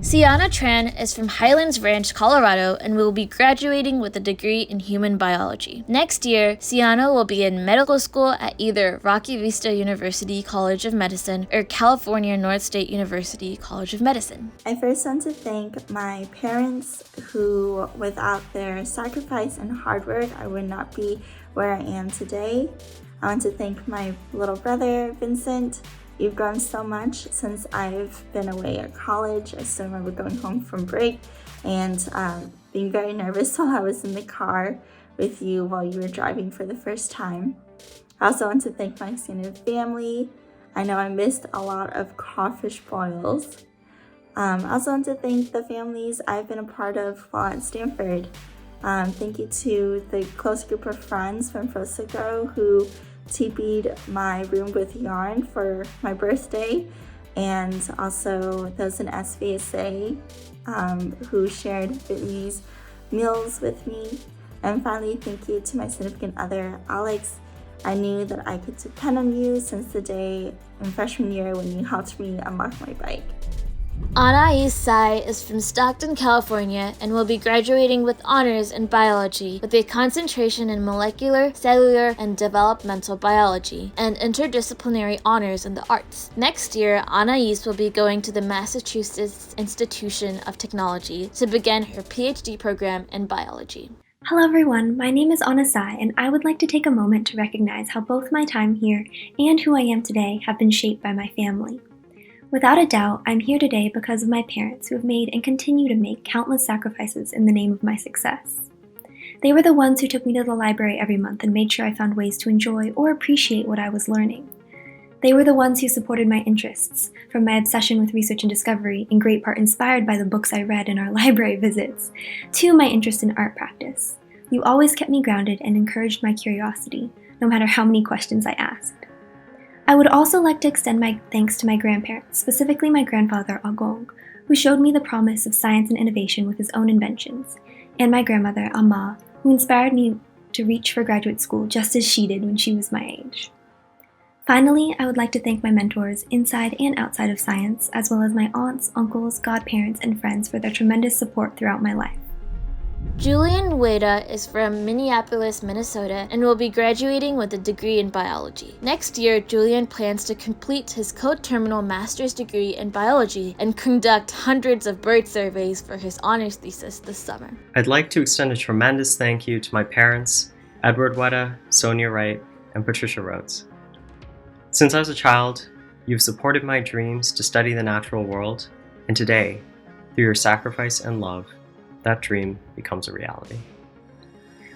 Sonia Tran is from Highlands Ranch, Colorado, and will be graduating with a degree in human biology. Next year, Sonia will be in medical school at either Rocky Vista University College of Medicine or California North State University College of Medicine. I first want to thank my parents who, without their sacrifice and hard work, I would not be where I am today. I want to thank my little brother, Vincent. You've grown so much since I've been away at college. I still remember going home from break and being very nervous while I was in the car with you while you were driving for the first time. I also want to thank my extended family. I know I missed a lot of crawfish boils. I also want to thank the families I've been a part of while at Stanford. Thank you to the close group of friends from Fosico who TP'd my room with yarn for my birthday, and also those in SVSA who shared Vietnamese meals with me. And finally, thank you to my significant other, Alex. I knew that I could depend on you since the day in freshman year when you helped me unlock my bike. Anais Sai is from Stockton, California, and will be graduating with honors in biology with a concentration in molecular, cellular, and developmental biology, and interdisciplinary honors in the arts. Next year, Anais will be going to the Massachusetts Institution of Technology to begin her PhD program in biology. Hello everyone, my name is Anais Sai, and I would like to take a moment to recognize how both my time here and who I am today have been shaped by my family. Without a doubt, I'm here today because of my parents who have made and continue to make countless sacrifices in the name of my success. They were the ones who took me to the library every month and made sure I found ways to enjoy or appreciate what I was learning. They were the ones who supported my interests, from my obsession with research and discovery, in great part inspired by the books I read in our library visits, to my interest in art practice. You always kept me grounded and encouraged my curiosity, no matter how many questions I asked. I would also like to extend my thanks to my grandparents, specifically my grandfather, Agong, who showed me the promise of science and innovation with his own inventions, and my grandmother, Amma, who inspired me to reach for graduate school just as she did when she was my age. Finally, I would like to thank my mentors inside and outside of science, as well as my aunts, uncles, godparents, and friends for their tremendous support throughout my life. Julian Weda is from Minneapolis, Minnesota, and will be graduating with a degree in biology. Next year, Julian plans to complete his co-terminal master's degree in biology and conduct hundreds of bird surveys for his honors thesis this summer. I'd like to extend a tremendous thank you to my parents, Edward Weda, Sonia Wright, and Patricia Rhodes. Since I was a child, you've supported my dreams to study the natural world, and today, through your sacrifice and love, that dream becomes a reality.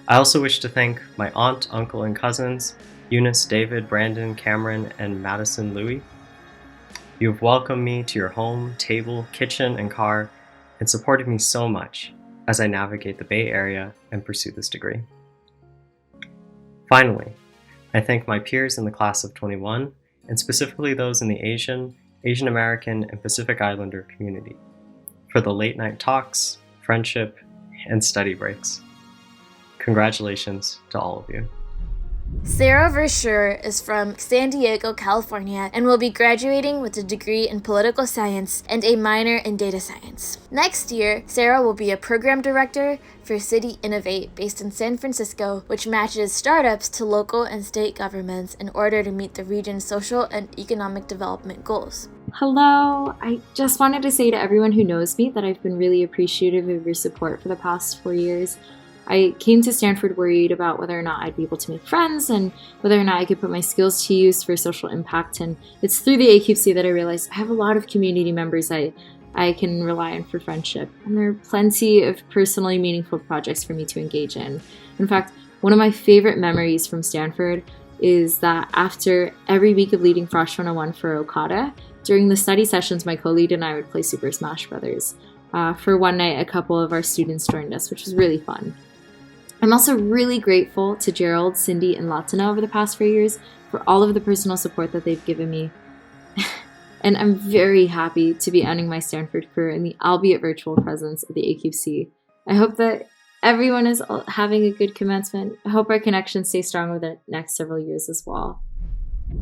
I also wish to thank my aunt, uncle, and cousins, Eunice, David, Brandon, Cameron, and Madison Louie. You have welcomed me to your home, table, kitchen, and car, and supported me so much as I navigate the Bay Area and pursue this degree. Finally, I thank my peers in the class of 21, and specifically those in the Asian American, and Pacific Islander community, for the late night talks, friendship, and study breaks. Congratulations to all of you. Sarah Verschure is from San Diego, California, and will be graduating with a degree in political science and a minor in data science. Next year, Sarah will be a program director for City Innovate based in San Francisco, which matches startups to local and state governments in order to meet the region's social and economic development goals. Hello! I just wanted to say to everyone who knows me that I've been really appreciative of your support for the past 4 years. I came to Stanford worried about whether or not I'd be able to make friends and whether or not I could put my skills to use for social impact, and it's through the AQC that I realized I have a lot of community members I can rely on for friendship, and there are plenty of personally meaningful projects for me to engage in. In fact, one of my favorite memories from Stanford is that after every week of leading Frosh 101 for Okada, during the study sessions, my co-lead and I would play Super Smash Brothers. For one night, a couple of our students joined us, which was really fun. I'm also really grateful to Gerald, Cindy, and Latina over the past 4 years for all of the personal support that they've given me. And I'm very happy to be ending my Stanford career in the albeit virtual presence of the AQC. I hope that everyone is having a good commencement. I hope our connection stays strong over the next several years as well.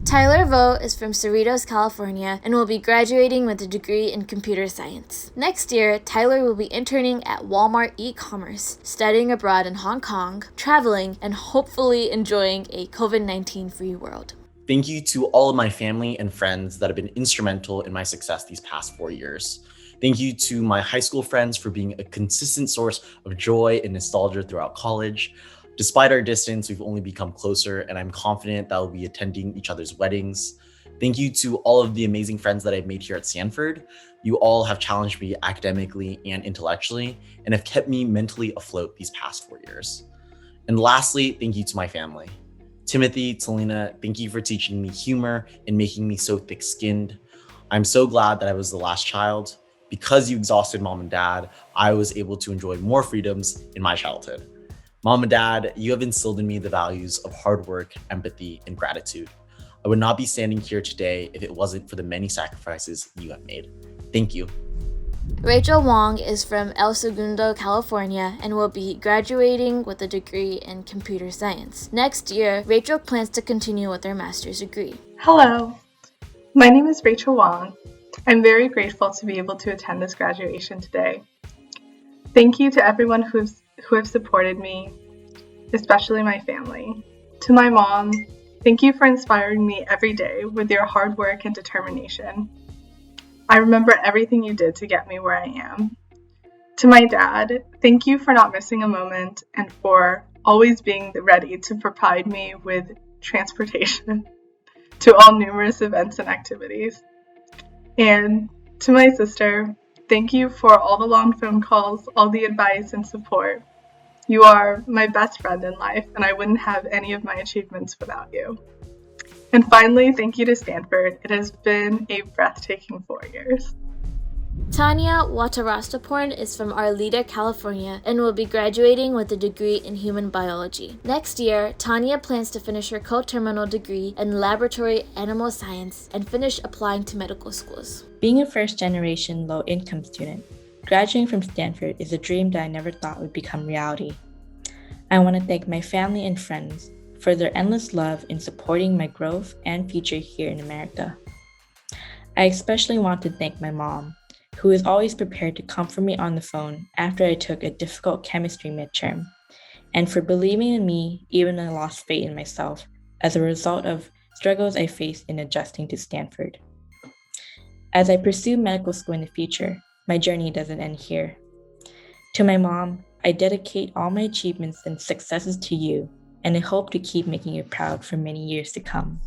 Tyler Vo is from Cerritos, California, and will be graduating with a degree in computer science. Next year, Tyler will be interning at Walmart e-commerce, studying abroad in Hong Kong, traveling, and hopefully enjoying a COVID-19 free world. Thank you to all of my family and friends that have been instrumental in my success these past 4 years. Thank you to my high school friends for being a consistent source of joy and nostalgia throughout college. Despite our distance, we've only become closer, and I'm confident that we'll be attending each other's weddings. Thank you to all of the amazing friends that I've made here at Stanford. You all have challenged me academically and intellectually, and have kept me mentally afloat these past 4 years. And lastly, thank you to my family. Timothy, Talina, thank you for teaching me humor and making me so thick-skinned. I'm so glad that I was the last child. Because you exhausted mom and dad, I was able to enjoy more freedoms in my childhood. Mom and dad, you have instilled in me the values of hard work, empathy, and gratitude. I would not be standing here today if it wasn't for the many sacrifices you have made. Thank you. Rachel Wong is from El Segundo, California, and will be graduating with a degree in computer science. Next year, Rachel plans to continue with her master's degree. Hello, my name is Rachel Wong. I'm very grateful to be able to attend this graduation today. Thank you to everyone who have supported me, especially my family. To my mom, thank you for inspiring me every day with your hard work and determination. I remember everything you did to get me where I am. To my dad, thank you for not missing a moment and for always being ready to provide me with transportation to all numerous events and activities. And to my sister, thank you for all the long phone calls, all the advice and support. You are my best friend in life, and I wouldn't have any of my achievements without you. And finally, thank you to Stanford. It has been a breathtaking 4 years. Tanya Watarastaporn is from Arleta, California, and will be graduating with a degree in human biology. Next year, Tanya plans to finish her co-terminal degree in laboratory animal science and finish applying to medical schools. Being a first-generation low-income student, graduating from Stanford is a dream that I never thought would become reality. I want to thank my family and friends for their endless love in supporting my growth and future here in America. I especially want to thank my mom, who is always prepared to comfort me on the phone after I took a difficult chemistry midterm, and for believing in me even when I lost faith in myself as a result of struggles I faced in adjusting to Stanford. As I pursue medical school in the future, my journey doesn't end here. To my mom, I dedicate all my achievements and successes to you, and I hope to keep making you proud for many years to come.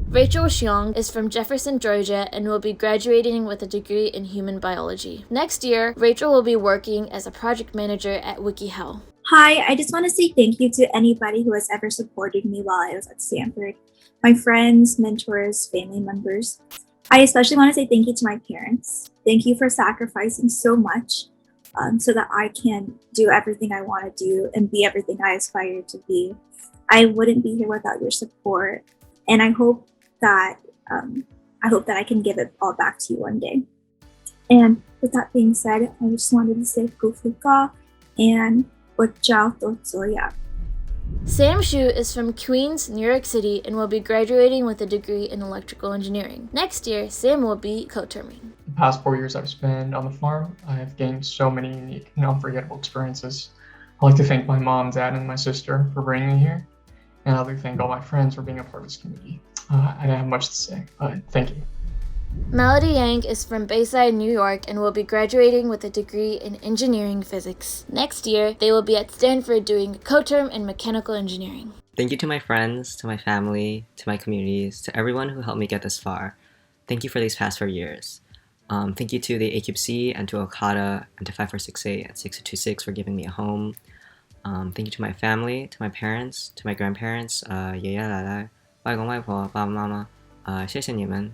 Rachel Xiong is from Jefferson, Georgia, and will be graduating with a degree in human biology. Next year, Rachel will be working as a project manager at WikiHow. Hi, I just want to say thank you to anybody who has ever supported me while I was at Stanford. My friends, mentors, family members. I especially want to say thank you to my parents. Thank you for sacrificing so much so that I can do everything I want to do and be everything I aspire to be. I wouldn't be here without your support, and I hope that I can give it all back to you one day. And with that being said, I just wanted to say Kufuka and Wachao Totsoya. Sam Shu is from Queens, New York City, and will be graduating with a degree in electrical engineering. Next year, Sam will be co-terming. The past 4 years I've spent on the farm, I have gained so many unique and unforgettable experiences. I'd like to thank my mom, dad, and my sister for bringing me here. And I'd like to thank all my friends for being a part of this community. I don't have much to say, but thank you. Melody Yang is from Bayside, New York, and will be graduating with a degree in engineering physics. Next year, they will be at Stanford doing co-term in mechanical engineering. Thank you to my friends, to my family, to my communities, to everyone who helped me get this far. Thank you for these past 4 years. Thank you to the AQC and to Okada and to 5468 and 6226 for giving me a home. Thank you to my family, to my parents, to my grandparents, 爷爷奶奶、外公外婆、爸爸妈妈，谢谢你们。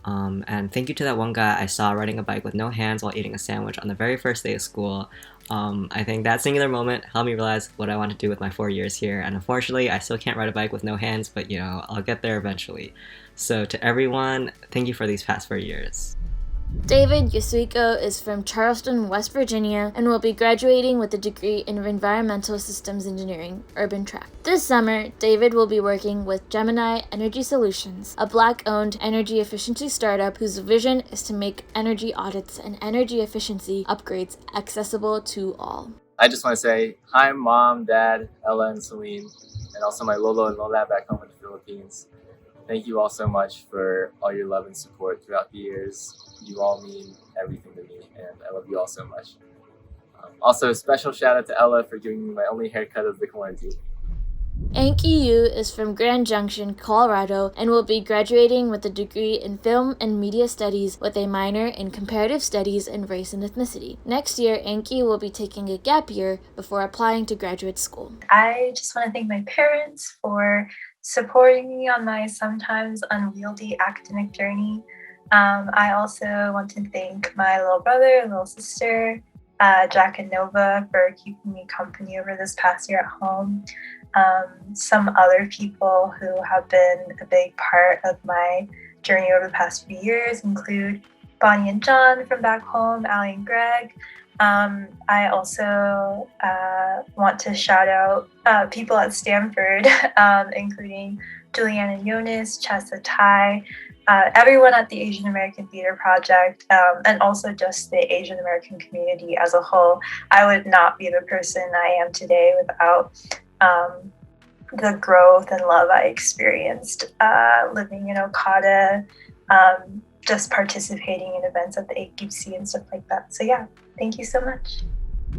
And thank you to that one guy I saw riding a bike with no hands while eating a sandwich on the very first day of school. I think that singular moment helped me realize what I want to do with my 4 years here. And unfortunately, I still can't ride a bike with no hands, but I'll get there eventually. So to everyone, thank you for these past 4 years. David Yasuiko is from Charleston, West Virginia, and will be graduating with a degree in Environmental Systems Engineering, Urban Track. This summer, David will be working with Gemini Energy Solutions, a Black-owned energy efficiency startup whose vision is to make energy audits and energy efficiency upgrades accessible to all. I just want to say hi, Mom, Dad, Ella, and Celine, and also my Lolo and Lola back home in the Philippines. Thank you all so much for all your love and support throughout the years. You all mean everything to me, and I love you all so much. Also, special shout out to Ella for giving me my only haircut of the quarantine. Anki Yu is from Grand Junction, Colorado, and will be graduating with a degree in Film and Media Studies with a minor in Comparative Studies and Race and Ethnicity. Next year, Anki will be taking a gap year before applying to graduate school. I just want to thank my parents for supporting me on my sometimes unwieldy academic journey. I also want to thank my little brother and little sister, Jack and Nova, for keeping me company over this past year at home. Some other people who have been a big part of my journey over the past few years include Bonnie and John from back home, Allie and Greg. I also want to shout out people at Stanford, including Julianne and Jonas, Chessa Tai, everyone at the Asian American Theater Project, and also just the Asian American community as a whole. I would not be the person I am today without the growth and love I experienced living in Okada, just participating in events at the AQC and stuff like that. So yeah, thank you so much.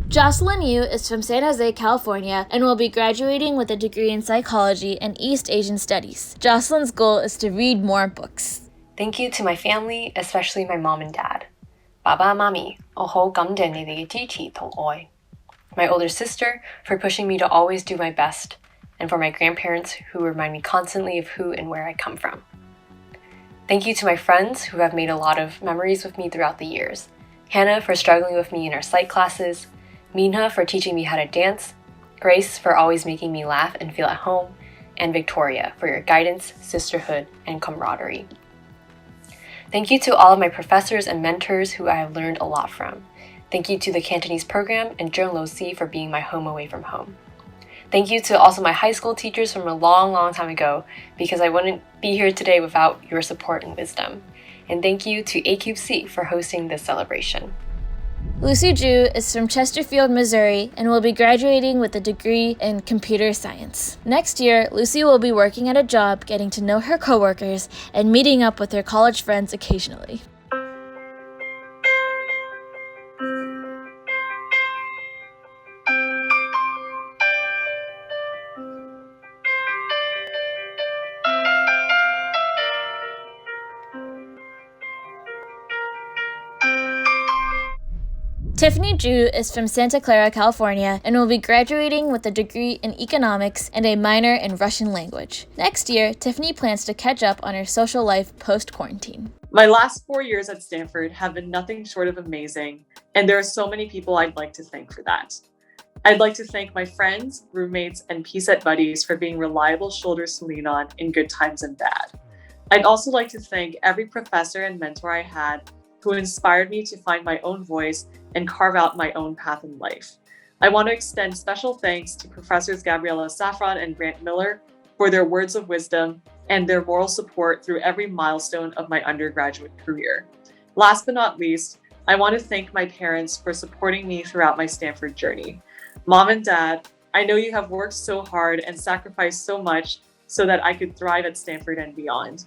Jocelyn Yu is from San Jose, California, and will be graduating with a degree in psychology and East Asian studies. Jocelyn's goal is to read more books. Thank you to my family, especially my mom and dad. Baba Mami, oho gamden ni tong oi. My older sister for pushing me to always do my best, and for my grandparents who remind me constantly of who and where I come from. Thank you to my friends who have made a lot of memories with me throughout the years. Hannah for struggling with me in our psych classes, Minha for teaching me how to dance, Grace for always making me laugh and feel at home, and Victoria for your guidance, sisterhood, and camaraderie. Thank you to all of my professors and mentors who I have learned a lot from. Thank you to the Cantonese program and Hjun Lee for being my home away from home. Thank you to also my high school teachers from a long, long time ago, because I wouldn't be here today without your support and wisdom. And thank you to AQC for hosting this celebration. Lucy Ju is from Chesterfield, Missouri, and will be graduating with a degree in computer science. Next year, Lucy will be working at a job, getting to know her coworkers, and meeting up with her college friends occasionally. Tiffany Ju is from Santa Clara, California, and will be graduating with a degree in economics and a minor in Russian language. Next year, Tiffany plans to catch up on her social life post-quarantine. My last 4 years at Stanford have been nothing short of amazing, and there are so many people I'd like to thank for that. I'd like to thank my friends, roommates, and PSET buddies for being reliable shoulders to lean on in good times and bad. I'd also like to thank every professor and mentor I had who inspired me to find my own voice and carve out my own path in life. I want to extend special thanks to Professors Gabriela Saffron and Grant Miller for their words of wisdom and their moral support through every milestone of my undergraduate career. Last but not least, I want to thank my parents for supporting me throughout my Stanford journey. Mom and Dad, I know you have worked so hard and sacrificed so much so that I could thrive at Stanford and beyond.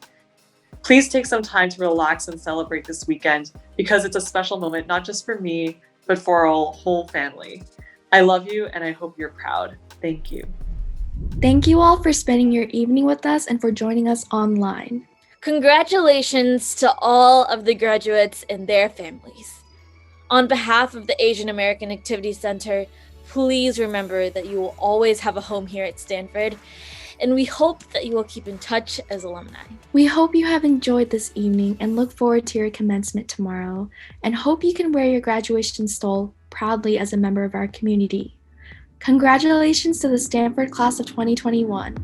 Please take some time to relax and celebrate this weekend because it's a special moment, not just for me, but for our whole family. I love you and I hope you're proud. Thank you. Thank you all for spending your evening with us and for joining us online. Congratulations to all of the graduates and their families. On behalf of the Asian American Activity Center, please remember that you will always have a home here at Stanford, and we hope that you will keep in touch as alumni. We hope you have enjoyed this evening and look forward to your commencement tomorrow, and hope you can wear your graduation stole proudly as a member of our community. Congratulations to the Stanford class of 2021.